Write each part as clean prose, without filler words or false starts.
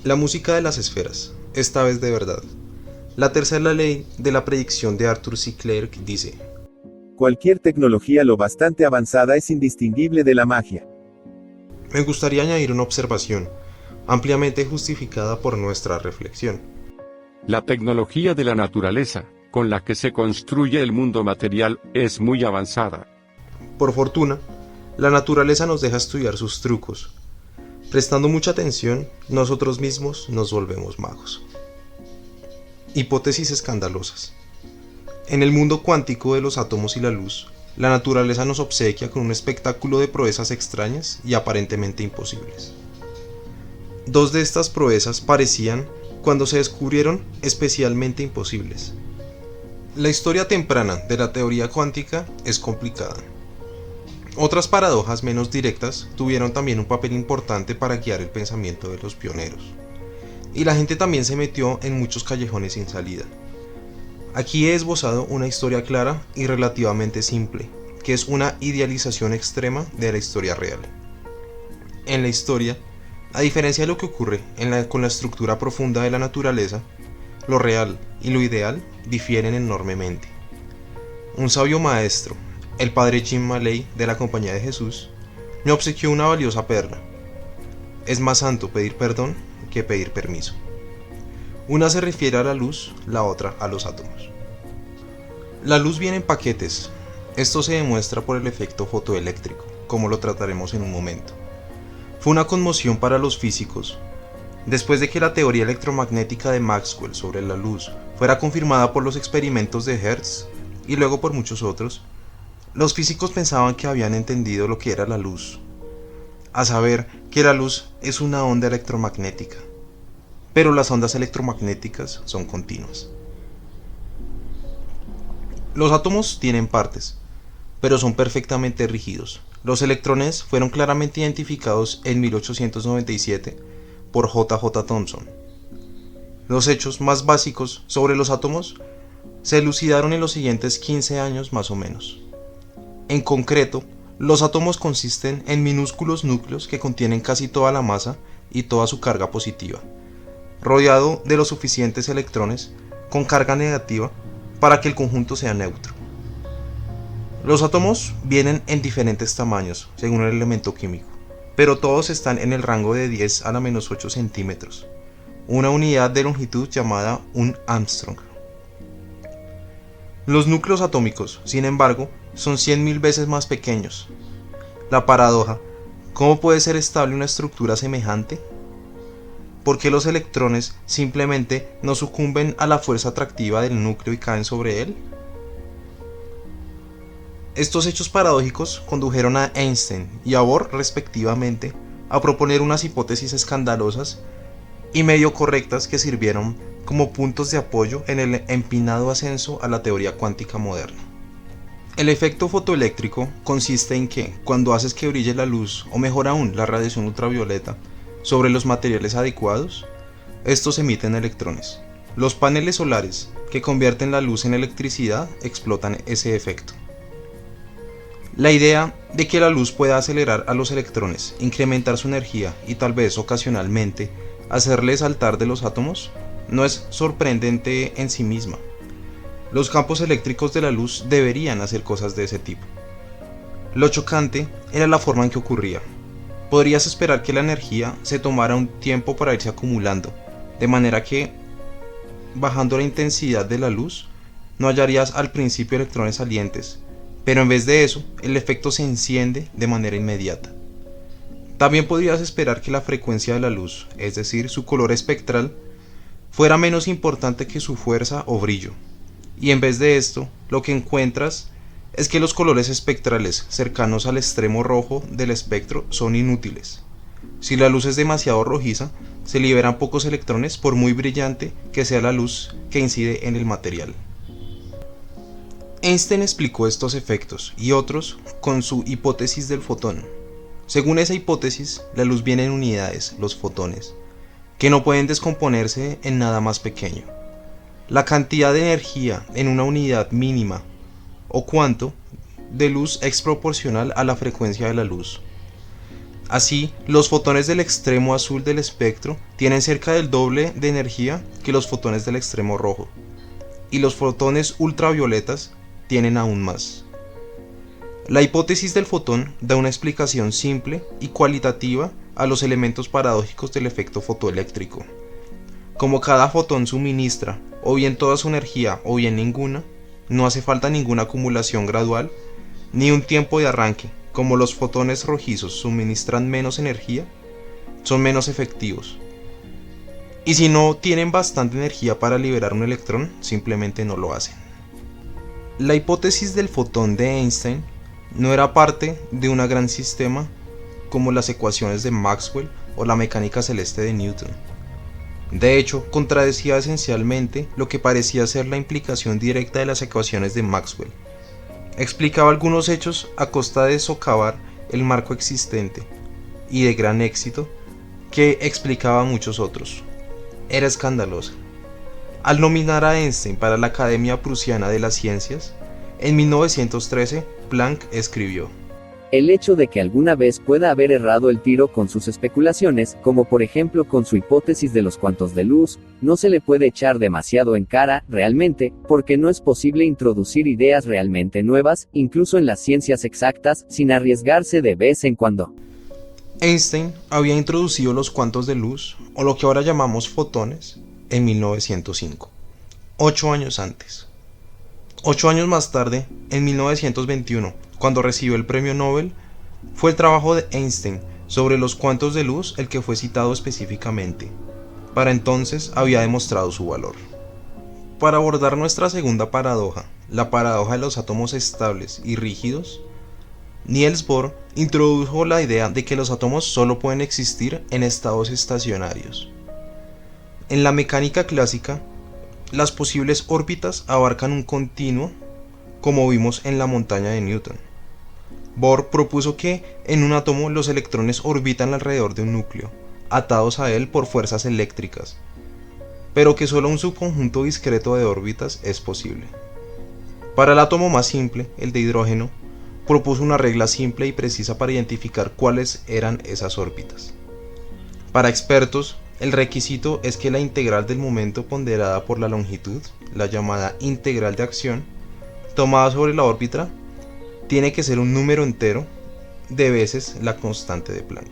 La música de las esferas, esta vez de verdad. La tercera ley de la predicción de Arthur C. Clarke dice: Cualquier tecnología lo bastante avanzada es indistinguible de la magia. me gustaría añadir una observación, ampliamente justificada por nuestra reflexión. La tecnología de la naturaleza, con la que se construye el mundo material, es muy avanzada. Por fortuna, la naturaleza nos deja estudiar sus trucos. Prestando mucha atención, nosotros mismos nos volvemos magos. Hipótesis escandalosas. En el mundo cuántico de los átomos y la luz, la naturaleza nos obsequia con un espectáculo de proezas extrañas y aparentemente imposibles. Dos de estas proezas parecían, cuando se descubrieron, especialmente imposibles. La historia temprana de la teoría cuántica es complicada. Otras paradojas menos directas tuvieron también un papel importante para guiar el pensamiento de los pioneros. Y la gente también se metió en muchos callejones sin salida. Aquí he esbozado una historia clara y relativamente simple, que es una idealización extrema de la historia real. En la historia, a diferencia de lo que ocurre con la estructura profunda de la naturaleza, lo real y lo ideal difieren enormemente. Un sabio maestro, el padre Jim Maley de la Compañía de Jesús, me obsequió una valiosa perla. Es más santo pedir perdón que pedir permiso. Una se refiere a la luz, la otra a los átomos. La luz viene en paquetes. Esto se demuestra por el efecto fotoeléctrico, como lo trataremos en un momento. Fue una conmoción para los físicos. Después de que la teoría electromagnética de Maxwell sobre la luz fuera confirmada por los experimentos de Hertz y luego por muchos otros, los físicos pensaban que habían entendido lo que era la luz, a saber que la luz es una onda electromagnética, pero las ondas electromagnéticas son continuas. Los átomos tienen partes, pero son perfectamente rígidos. Los electrones fueron claramente identificados en 1897 por J. J. Thomson. Los hechos más básicos sobre los átomos se elucidaron en los siguientes 15 años más o menos. En concreto, los átomos consisten en minúsculos núcleos que contienen casi toda la masa y toda su carga positiva, rodeado de los suficientes electrones con carga negativa para que el conjunto sea neutro. Los átomos vienen en diferentes tamaños según el elemento químico, pero todos están en el rango de 10 a la menos 8 centímetros, una unidad de longitud llamada un Armstrong. Los núcleos atómicos, sin embargo, son 100.000 veces más pequeños. La paradoja: ¿cómo puede ser estable una estructura semejante? ¿Por qué los electrones simplemente no sucumben a la fuerza atractiva del núcleo y caen sobre él? Estos hechos paradójicos condujeron a Einstein y a Bohr, respectivamente, a proponer unas hipótesis escandalosas y medio correctas que sirvieron como puntos de apoyo en el empinado ascenso a la teoría cuántica moderna. El efecto fotoeléctrico consiste en que, cuando haces que brille la luz, o mejor aún, la radiación ultravioleta, sobre los materiales adecuados, estos emiten electrones. Los paneles solares, que convierten la luz en electricidad, explotan ese efecto. La idea de que la luz pueda acelerar a los electrones, incrementar su energía y tal vez ocasionalmente hacerles saltar de los átomos no es sorprendente en sí misma. Los campos eléctricos de la luz deberían hacer cosas de ese tipo. Lo chocante era la forma en que ocurría. Podrías esperar que la energía se tomara un tiempo para irse acumulando, de manera que, bajando la intensidad de la luz, no hallarías al principio electrones salientes, pero en vez de eso, el efecto se enciende de manera inmediata. También podrías esperar que la frecuencia de la luz, es decir, su color espectral, fuera menos importante que su fuerza o brillo, y en vez de esto, lo que encuentras es que los colores espectrales cercanos al extremo rojo del espectro son inútiles. Si la luz es demasiado rojiza, se liberan pocos electrones por muy brillante que sea la luz que incide en el material. Einstein explicó estos efectos y otros con su hipótesis del fotón. Según esa hipótesis, la luz viene en unidades, los fotones, que no pueden descomponerse en nada más pequeño. La cantidad de energía en una unidad mínima o cuanto de luz es proporcional a la frecuencia de la luz. Así, los fotones del extremo azul del espectro tienen cerca del doble de energía que los fotones del extremo rojo, y los fotones ultravioletas tienen aún más. La hipótesis del fotón da una explicación simple y cualitativa a los elementos paradójicos del efecto fotoeléctrico. Como cada fotón suministra o bien toda su energía o bien ninguna, no hace falta ninguna acumulación gradual ni un tiempo de arranque. Como los fotones rojizos suministran menos energía, son menos efectivos. Y si no tienen bastante energía para liberar un electrón, simplemente no lo hacen. La hipótesis del fotón de Einstein no era parte de un gran sistema como las ecuaciones de Maxwell o la mecánica celeste de Newton. De hecho, contradecía esencialmente lo que parecía ser la implicación directa de las ecuaciones de Maxwell. Explicaba algunos hechos a costa de socavar el marco existente, y de gran éxito, que explicaba muchos otros. Era escandalosa. Al nominar a Einstein para la Academia Prusiana de las Ciencias, en 1913, Planck escribió: el hecho de que alguna vez pueda haber errado el tiro con sus especulaciones, como por ejemplo con su hipótesis de los cuantos de luz, no se le puede echar demasiado en cara, realmente, porque no es posible introducir ideas realmente nuevas, incluso en las ciencias exactas, sin arriesgarse de vez en cuando. Einstein había introducido los cuantos de luz, o lo que ahora llamamos fotones, en 1905, 8 años antes. 8 años más tarde, en 1921, cuando recibió el premio Nobel, fue el trabajo de Einstein sobre los cuantos de luz el que fue citado específicamente. Para entonces había demostrado su valor. Para abordar nuestra segunda paradoja, la paradoja de los átomos estables y rígidos, Niels Bohr introdujo la idea de que los átomos solo pueden existir en estados estacionarios. En la mecánica clásica, las posibles órbitas abarcan un continuo, como vimos en la montaña de Newton. Bohr propuso que en un átomo los electrones orbitan alrededor de un núcleo, atados a él por fuerzas eléctricas, pero que solo un subconjunto discreto de órbitas es posible. Para el átomo más simple, el de hidrógeno, propuso una regla simple y precisa para identificar cuáles eran esas órbitas. Para expertos, el requisito es que la integral del momento ponderada por la longitud, la llamada integral de acción, tomada sobre la órbita, tiene que ser un número entero de veces la constante de Planck.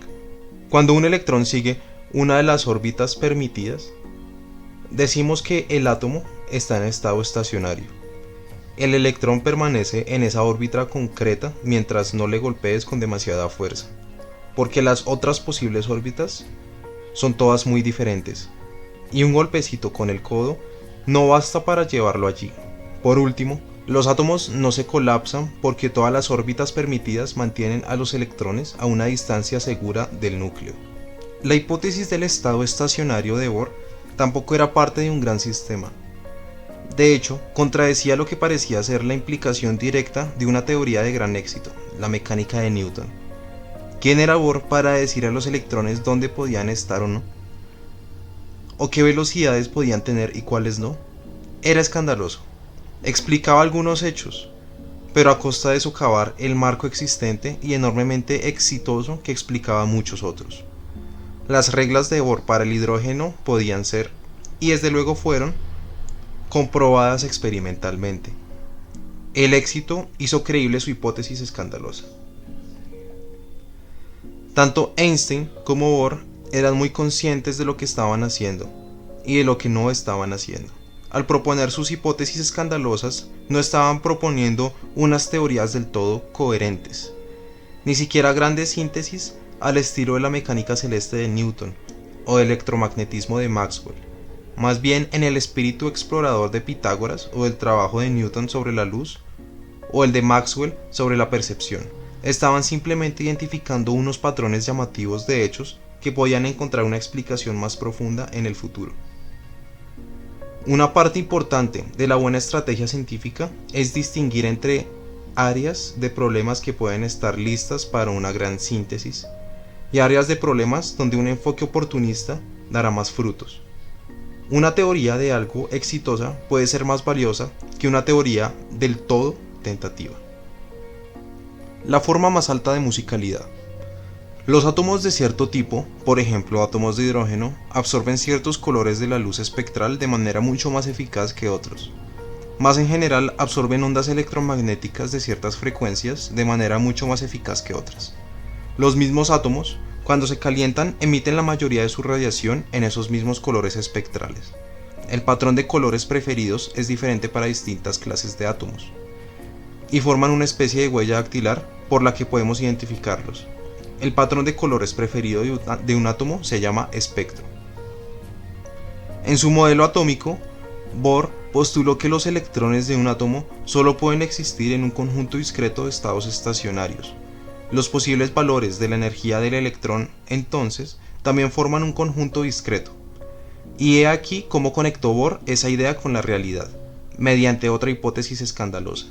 Cuando un electrón sigue una de las órbitas permitidas, decimos que el átomo está en estado estacionario. El electrón permanece en esa órbita concreta mientras no le golpees con demasiada fuerza, porque las otras posibles órbitas son todas muy diferentes, y un golpecito con el codo no basta para llevarlo allí. Por último, los átomos no se colapsan porque todas las órbitas permitidas mantienen a los electrones a una distancia segura del núcleo. La hipótesis del estado estacionario de Bohr tampoco era parte de un gran sistema. De hecho, contradecía lo que parecía ser la implicación directa de una teoría de gran éxito, la mecánica de Newton. ¿Quién era Bohr para decir a los electrones dónde podían estar o no? ¿O qué velocidades podían tener y cuáles no? Era escandaloso. Explicaba algunos hechos, pero a costa de socavar el marco existente y enormemente exitoso que explicaba muchos otros. Las reglas de Bohr para el hidrógeno podían ser, y desde luego fueron, comprobadas experimentalmente. El éxito hizo creíble su hipótesis escandalosa. Tanto Einstein como Bohr eran muy conscientes de lo que estaban haciendo y de lo que no estaban haciendo. Al proponer sus hipótesis escandalosas, no estaban proponiendo unas teorías del todo coherentes, ni siquiera grandes síntesis al estilo de la mecánica celeste de Newton o del electromagnetismo de Maxwell, más bien en el espíritu explorador de Pitágoras o del trabajo de Newton sobre la luz o el de Maxwell sobre la percepción. Estaban simplemente identificando unos patrones llamativos de hechos que podían encontrar una explicación más profunda en el futuro. Una parte importante de la buena estrategia científica es distinguir entre áreas de problemas que pueden estar listas para una gran síntesis y áreas de problemas donde un enfoque oportunista dará más frutos. Una teoría de algo exitosa puede ser más valiosa que una teoría del todo tentativa. La forma más alta de musicalidad. Los átomos de cierto tipo, por ejemplo átomos de hidrógeno, absorben ciertos colores de la luz espectral de manera mucho más eficaz que otros. Más en general, absorben ondas electromagnéticas de ciertas frecuencias de manera mucho más eficaz que otras. Los mismos átomos, cuando se calientan, emiten la mayoría de su radiación en esos mismos colores espectrales. El patrón de colores preferidos es diferente para distintas clases de átomos, y forman una especie de huella dactilar por la que podemos identificarlos. El patrón de colores preferido de un átomo se llama espectro. En su modelo atómico, Bohr postuló que los electrones de un átomo solo pueden existir en un conjunto discreto de estados estacionarios. Los posibles valores de la energía del electrón, entonces, también forman un conjunto discreto. Y he aquí cómo conectó Bohr esa idea con la realidad, mediante otra hipótesis escandalosa.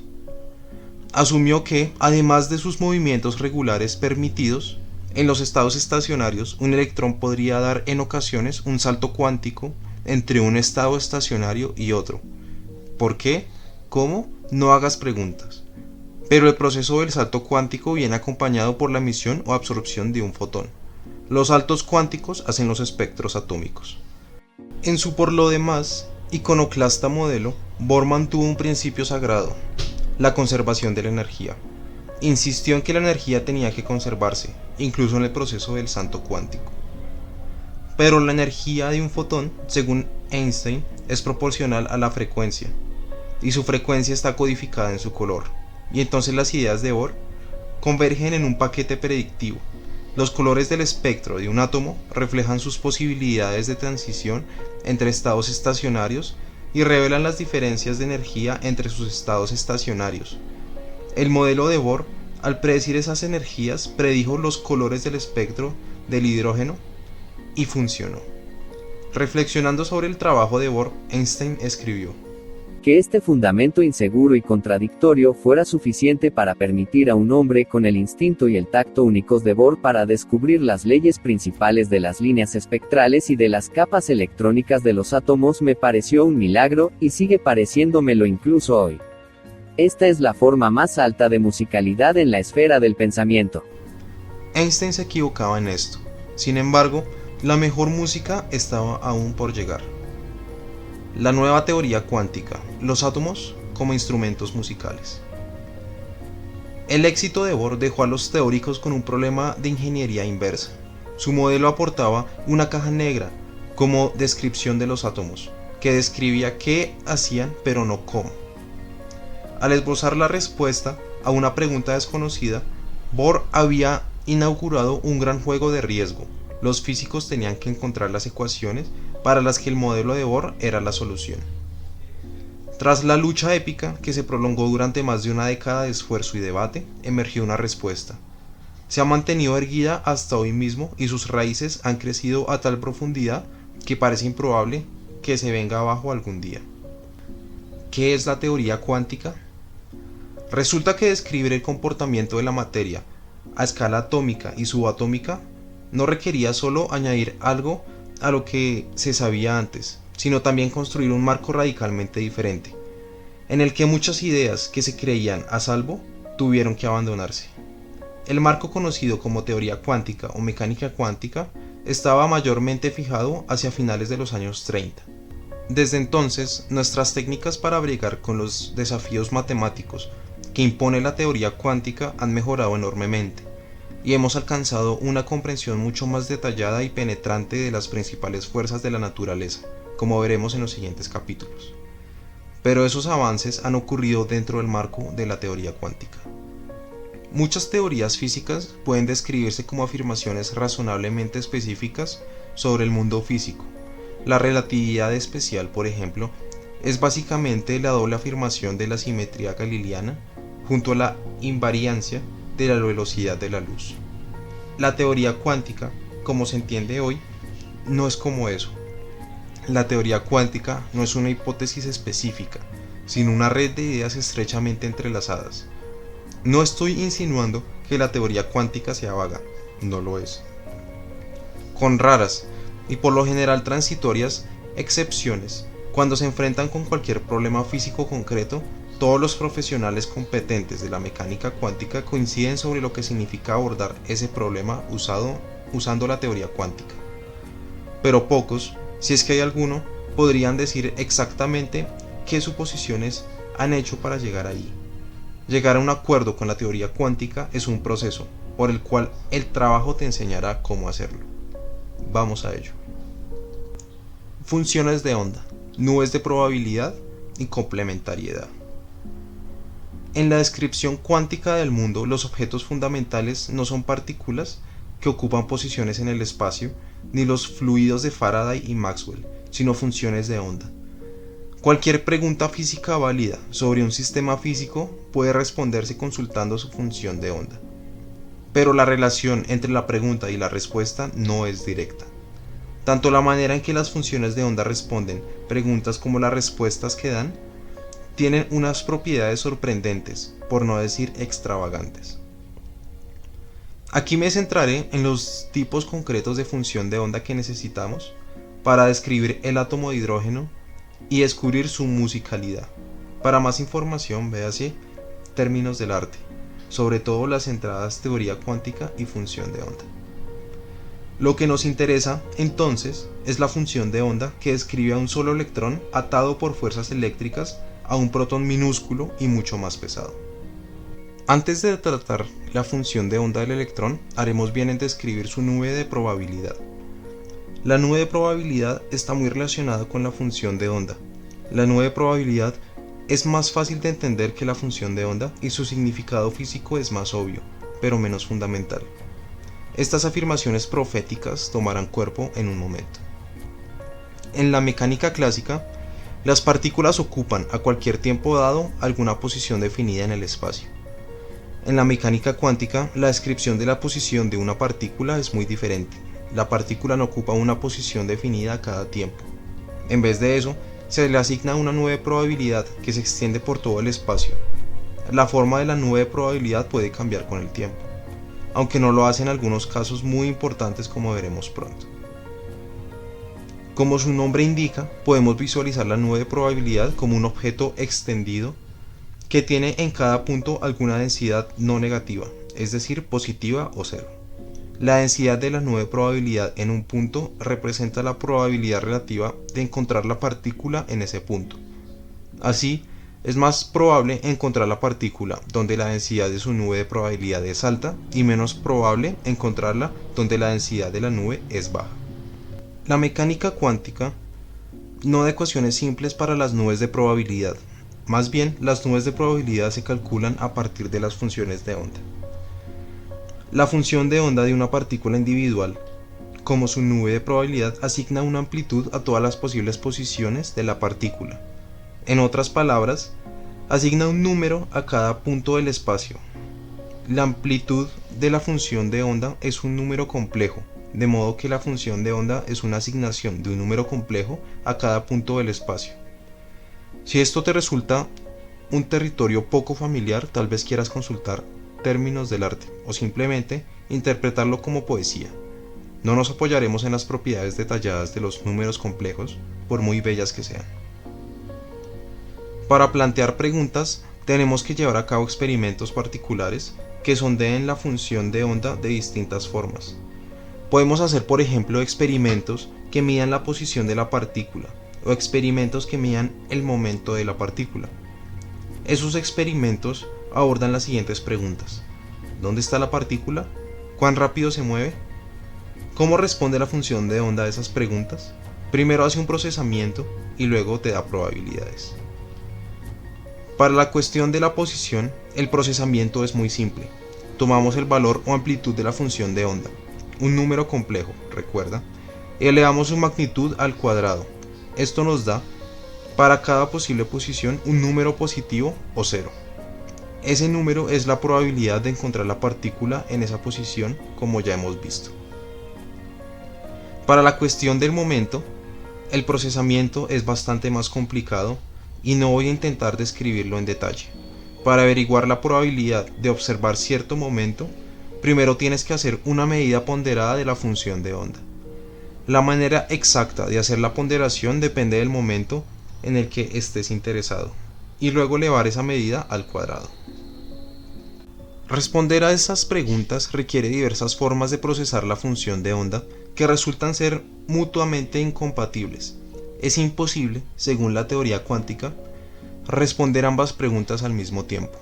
Asumió que, además de sus movimientos regulares permitidos, en los estados estacionarios un electrón podría dar en ocasiones un salto cuántico entre un estado estacionario y otro. ¿Por qué? ¿Cómo? No hagas preguntas. Pero el proceso del salto cuántico viene acompañado por la emisión o absorción de un fotón. Los saltos cuánticos hacen los espectros atómicos. En su por lo demás iconoclasta modelo, Bohr mantuvo un principio sagrado: la conservación de la energía. Insistió en que la energía tenía que conservarse, incluso en el proceso del salto cuántico. Pero la energía de un fotón, según Einstein, es proporcional a la frecuencia, y su frecuencia está codificada en su color, y entonces las ideas de Bohr convergen en un paquete predictivo. Los colores del espectro de un átomo reflejan sus posibilidades de transición entre estados estacionarios y revelan las diferencias de energía entre sus estados estacionarios. El modelo de Bohr, al predecir esas energías, predijo los colores del espectro del hidrógeno y funcionó. Reflexionando sobre el trabajo de Bohr, Einstein escribió: que este fundamento inseguro y contradictorio fuera suficiente para permitir a un hombre con el instinto y el tacto únicos de Bohr para descubrir las leyes principales de las líneas espectrales y de las capas electrónicas de los átomos me pareció un milagro, y sigue pareciéndomelo incluso hoy. Esta es la forma más alta de musicalidad en la esfera del pensamiento. Einstein se equivocaba en esto. Sin embargo, la mejor música estaba aún por llegar. La nueva teoría cuántica, los átomos como instrumentos musicales. El éxito de Bohr dejó a los teóricos con un problema de ingeniería inversa. Su modelo aportaba una caja negra como descripción de los átomos, que describía qué hacían pero no cómo. Al esbozar la respuesta a una pregunta desconocida, Bohr había inaugurado un gran juego de riesgo. Los físicos tenían que encontrar las ecuaciones para las que el modelo de Bohr era la solución. Tras la lucha épica que se prolongó durante más de una década de esfuerzo y debate, emergió una respuesta. Se ha mantenido erguida hasta hoy mismo y sus raíces han crecido a tal profundidad que parece improbable que se venga abajo algún día. ¿Qué es la teoría cuántica? Resulta que describir el comportamiento de la materia a escala atómica y subatómica no requería solo añadir algo a lo que se sabía antes, sino también construir un marco radicalmente diferente, en el que muchas ideas que se creían a salvo tuvieron que abandonarse. El marco conocido como teoría cuántica o mecánica cuántica estaba mayormente fijado hacia finales de los años 30. Desde entonces, nuestras técnicas para bregar con los desafíos matemáticos que impone la teoría cuántica han mejorado enormemente, y hemos alcanzado una comprensión mucho más detallada y penetrante de las principales fuerzas de la naturaleza, como veremos en los siguientes capítulos. Pero esos avances han ocurrido dentro del marco de la teoría cuántica. Muchas teorías físicas pueden describirse como afirmaciones razonablemente específicas sobre el mundo físico. La relatividad especial, por ejemplo, es básicamente la doble afirmación de la simetría galileana junto a la invariancia de la velocidad de la luz. La teoría cuántica, como se entiende hoy, no es como eso. La teoría cuántica no es una hipótesis específica, sino una red de ideas estrechamente entrelazadas. No estoy insinuando que la teoría cuántica sea vaga, no lo es. Con raras, y por lo general transitorias, excepciones, cuando se enfrentan con cualquier problema físico concreto, todos los profesionales competentes de la mecánica cuántica coinciden sobre lo que significa abordar ese problema usando la teoría cuántica. Pero pocos, si es que hay alguno, podrían decir exactamente qué suposiciones han hecho para llegar ahí. Llegar a un acuerdo con la teoría cuántica es un proceso por el cual el trabajo te enseñará cómo hacerlo. Vamos a ello. Funciones de onda, nubes de probabilidad y complementariedad. En la descripción cuántica del mundo, los objetos fundamentales no son partículas que ocupan posiciones en el espacio, ni los fluidos de Faraday y Maxwell, sino funciones de onda. Cualquier pregunta física válida sobre un sistema físico puede responderse consultando su función de onda. Pero la relación entre la pregunta y la respuesta no es directa. Tanto la manera en que las funciones de onda responden preguntas como las respuestas que dan tienen unas propiedades sorprendentes, por no decir extravagantes. Aquí me centraré en los tipos concretos de función de onda que necesitamos para describir el átomo de hidrógeno y descubrir su musicalidad. Para más información, véase Términos del arte, sobre todo las entradas teoría cuántica y función de onda. Lo que nos interesa, entonces, es la función de onda que describe a un solo electrón atado por fuerzas eléctricas a un protón minúsculo y mucho más pesado. Antes de tratar la función de onda del electrón, haremos bien en describir su nube de probabilidad. La nube de probabilidad está muy relacionada con la función de onda. La nube de probabilidad es más fácil de entender que la función de onda y su significado físico es más obvio, pero menos fundamental. Estas afirmaciones proféticas tomarán cuerpo en un momento. En la mecánica clásica, las partículas ocupan a cualquier tiempo dado alguna posición definida en el espacio. En la mecánica cuántica, la descripción de la posición de una partícula es muy diferente. La partícula no ocupa una posición definida a cada tiempo. En vez de eso, se le asigna una nube de probabilidad que se extiende por todo el espacio. La forma de la nube de probabilidad puede cambiar con el tiempo, aunque no lo hace en algunos casos muy importantes como veremos pronto. Como su nombre indica, podemos visualizar la nube de probabilidad como un objeto extendido que tiene en cada punto alguna densidad no negativa, es decir, positiva o cero. La densidad de la nube de probabilidad en un punto representa la probabilidad relativa de encontrar la partícula en ese punto. Así, es más probable encontrar la partícula donde la densidad de su nube de probabilidad es alta y menos probable encontrarla donde la densidad de la nube es baja. La mecánica cuántica no da ecuaciones simples para las nubes de probabilidad. Más bien, las nubes de probabilidad se calculan a partir de las funciones de onda. La función de onda de una partícula individual, como su nube de probabilidad, asigna una amplitud a todas las posibles posiciones de la partícula. En otras palabras, asigna un número a cada punto del espacio. La amplitud de la función de onda es un número complejo, de modo que la función de onda es una asignación de un número complejo a cada punto del espacio. Si esto te resulta un territorio poco familiar, tal vez quieras consultar Términos del arte o simplemente interpretarlo como poesía. No nos apoyaremos en las propiedades detalladas de los números complejos, por muy bellas que sean. Para plantear preguntas, tenemos que llevar a cabo experimentos particulares que sondeen la función de onda de distintas formas. Podemos hacer, por ejemplo, experimentos que midan la posición de la partícula, o experimentos que midan el momento de la partícula. Esos experimentos abordan las siguientes preguntas: ¿dónde está la partícula? ¿Cuán rápido se mueve? ¿Cómo responde la función de onda a esas preguntas? Primero hace un procesamiento y luego te da probabilidades. Para la cuestión de la posición, el procesamiento es muy simple. Tomamos el valor o amplitud de la función de onda, un número complejo, recuerda, y elevamos su magnitud al cuadrado. Esto nos da, para cada posible posición, un número positivo o cero. Ese número es la probabilidad de encontrar la partícula en esa posición, como ya hemos visto. Para la cuestión del momento, el procesamiento es bastante más complicado y no voy a intentar describirlo en detalle. Para averiguar la probabilidad de observar cierto momento, primero tienes que hacer una medida ponderada de la función de onda. La manera exacta de hacer la ponderación depende del momento en el que estés interesado y luego elevar esa medida al cuadrado. Responder a estas preguntas requiere diversas formas de procesar la función de onda que resultan ser mutuamente incompatibles. Es imposible, según la teoría cuántica, responder ambas preguntas al mismo tiempo.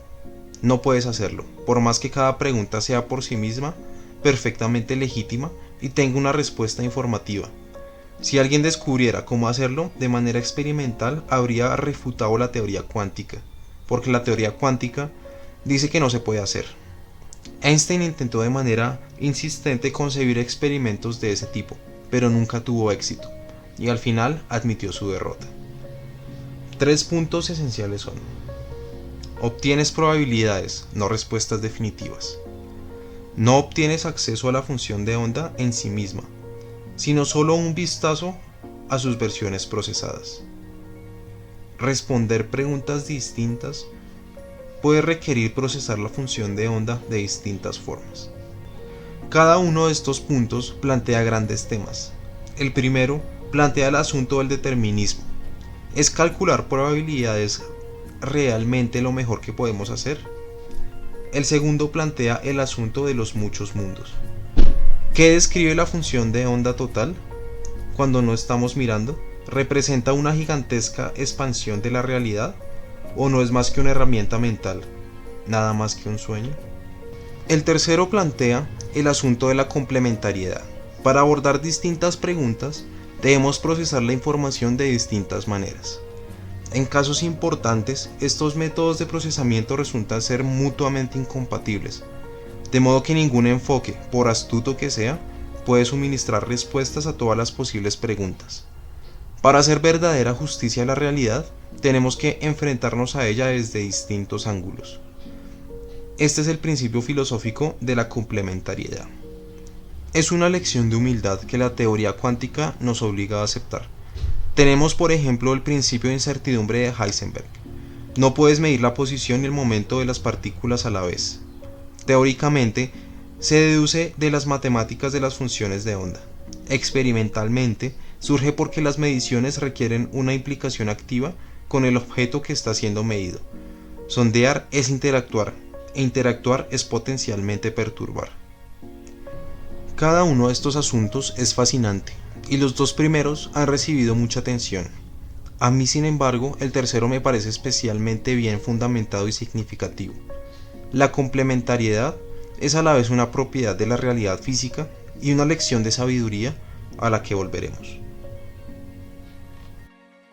No puedes hacerlo, por más que cada pregunta sea por sí misma perfectamente legítima y tenga una respuesta informativa. Si alguien descubriera cómo hacerlo de manera experimental, habría refutado la teoría cuántica, porque la teoría cuántica dice que no se puede hacer. Einstein intentó de manera insistente concebir experimentos de ese tipo, pero nunca tuvo éxito, y al final admitió su derrota. 3 puntos esenciales son: obtienes probabilidades, no respuestas definitivas. No obtienes acceso a la función de onda en sí misma, sino solo un vistazo a sus versiones procesadas. Responder preguntas distintas puede requerir procesar la función de onda de distintas formas. Cada uno de estos puntos plantea grandes temas. El primero plantea el asunto del determinismo. ¿Es calcular probabilidades realmente lo mejor que podemos hacer? El segundo plantea el asunto de los muchos mundos. ¿Qué describe la función de onda total? Cuando no estamos mirando, ¿representa una gigantesca expansión de la realidad? ¿O no es más que una herramienta mental, nada más que un sueño? El tercero plantea el asunto de la complementariedad. Para abordar distintas preguntas, debemos procesar la información de distintas maneras. En casos importantes, estos métodos de procesamiento resultan ser mutuamente incompatibles, de modo que ningún enfoque, por astuto que sea, puede suministrar respuestas a todas las posibles preguntas. Para hacer verdadera justicia a la realidad, tenemos que enfrentarnos a ella desde distintos ángulos. Este es el principio filosófico de la complementariedad. Es una lección de humildad que la teoría cuántica nos obliga a aceptar. Tenemos, por ejemplo, el principio de incertidumbre de Heisenberg. No puedes medir la posición y el momento de las partículas a la vez. Teóricamente, se deduce de las matemáticas de las funciones de onda. Experimentalmente, surge porque las mediciones requieren una implicación activa con el objeto que está siendo medido. Sondear es interactuar, e interactuar es potencialmente perturbar. Cada uno de estos asuntos es fascinante, y los dos primeros han recibido mucha atención. A mí, sin embargo, el tercero me parece especialmente bien fundamentado y significativo. La complementariedad es a la vez una propiedad de la realidad física y una lección de sabiduría a la que volveremos.